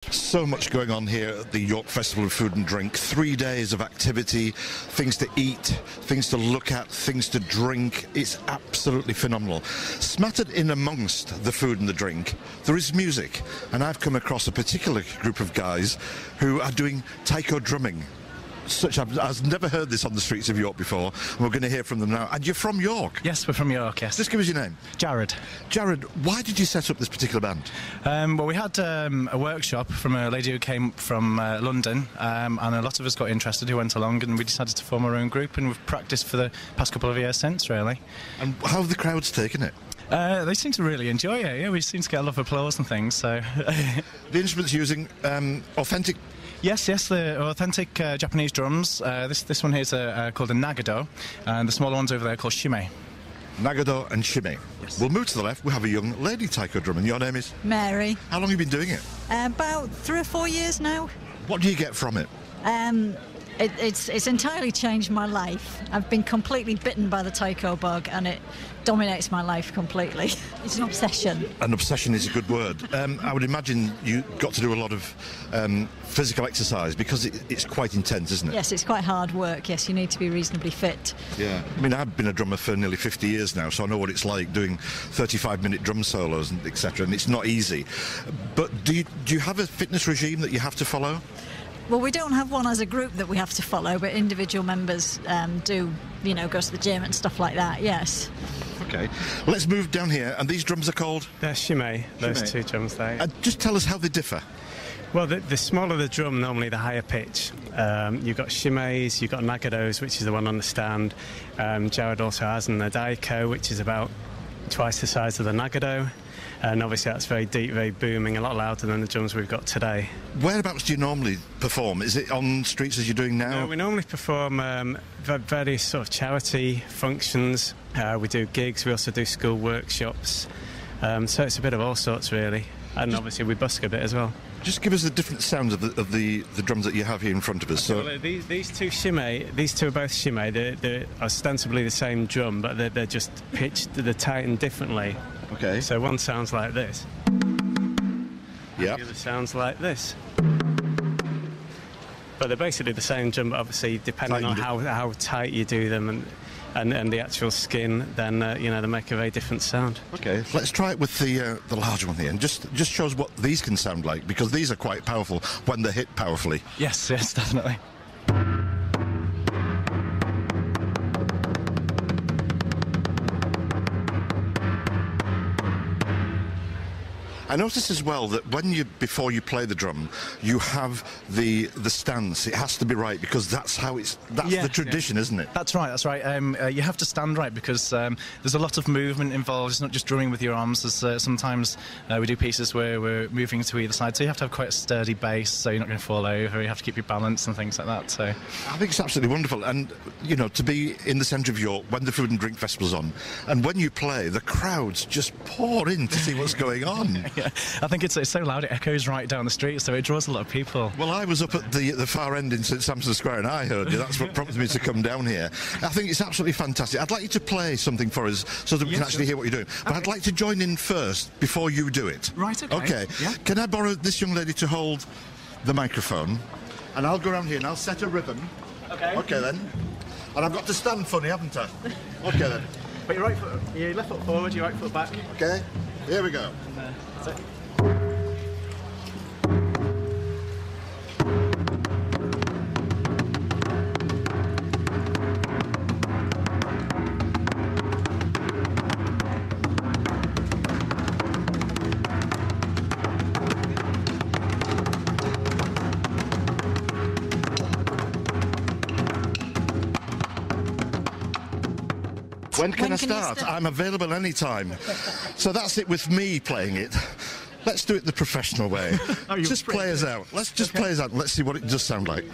So much going on here at the York Festival of Food and Drink. 3 days of activity, things to eat, things to look at, things to drink. It's absolutely phenomenal. Smattered in amongst the food and the drink, there is music. And I've come across a particular group of guys who are doing Taiko drumming. I've never heard this on the streets of York before, and we're going to hear from them now. And you're from York? Yes, we're from York, yes. Just give us your name. Jared. Jared, why did you set up this particular band? Well, we had a workshop from a lady who came from London, and a lot of us got interested who went along, and we decided to form our own group, and we've practiced for the past couple of years since, really. And how have the crowds taken it? They seem to really enjoy it, yeah. We seem to get a lot of applause and things, so... The instruments using authentic... Yes, the authentic Japanese drums. This one here is called a nagado, and the smaller ones over there are called shime. Nagado and shime. Yes. We'll move to the left. We have a young lady taiko drummer. Your name is? Mary. How long have you been doing it? About 3 or 4 years now. What do you get from it? It's entirely changed my life. I've been completely bitten by the taiko bug, and it dominates my life completely. It's an obsession. An obsession is a good word. I would imagine you got to do a lot of physical exercise because it's quite intense, isn't it? Yes, it's quite hard work. Yes, you need to be reasonably fit. Yeah. I mean, I've been a drummer for nearly 50 years now, so I know what it's like doing 35-minute drum solos and etc. And it's not easy. But do you have a fitness regime that you have to follow? Well, we don't have one as a group that we have to follow, but individual members do, go to the gym and stuff like that, yes. Okay. Let's move down here, and these drums are called? They're shime, those two drums there. Just tell us how they differ. Well, the smaller the drum, normally the higher pitch. You've got shimes, you've got nagados, which is the one on the stand. Jared also has an Taiko, which is about twice the size of the nagado. And obviously that's very deep, very booming, a lot louder than the drums we've got today. Whereabouts do you normally perform? Is it on streets as you're doing now? No, we normally perform various sort of charity functions. We do gigs, we also do school workshops. So it's a bit of all sorts, really. And obviously we busk a bit as well. Just give us the different sounds of the drums that you have here in front of us. So well, these two are both shime. They're ostensibly the same drum, but they're just pitched, they're tightened differently. Okay. So one sounds like this. Yeah. The other sounds like this. But they're basically the same drum, but obviously depending on how tight you do them and the actual skin, then they make a very different sound. Okay, let's try it with the large one here, and just show us what these can sound like, because these are quite powerful when they're hit powerfully. Yes, definitely. I noticed as well that before you play the drum, you have the stance. It has to be right, because that's the tradition, isn't it? That's right. You have to stand right, because there's a lot of movement involved. It's not just drumming with your arms. There's sometimes we do pieces where we're moving to either side, so you have to have quite a sturdy base, so you're not going to fall over. You have to keep your balance and things like that. So I think it's absolutely wonderful, and to be in the centre of York when the Food and Drink Festival's on, and when you play, the crowds just pour in to see what's going on. Yeah, I think it's so loud it echoes right down the street, so it draws a lot of people. Well, I was up at the far end in St Sampson Square, and I heard you. That's what prompted me to come down here. I think it's absolutely fantastic. I'd like you to play something for us so that we can actually hear what you're doing. But I'd like to join in first before you do it. Right, okay. Okay. Yeah. Can I borrow this young lady to hold the microphone? And I'll go around here and I'll set a rhythm. Okay. Okay, then. And I've got to stand funny, haven't I? Okay, then. But your left foot forward, your right foot back. Okay. Here we go. That's it. When can I start? I'm available anytime. So that's it with me playing it. Let's do it the professional way. Just play us out. Let's just play us out and let's see what it does sound like.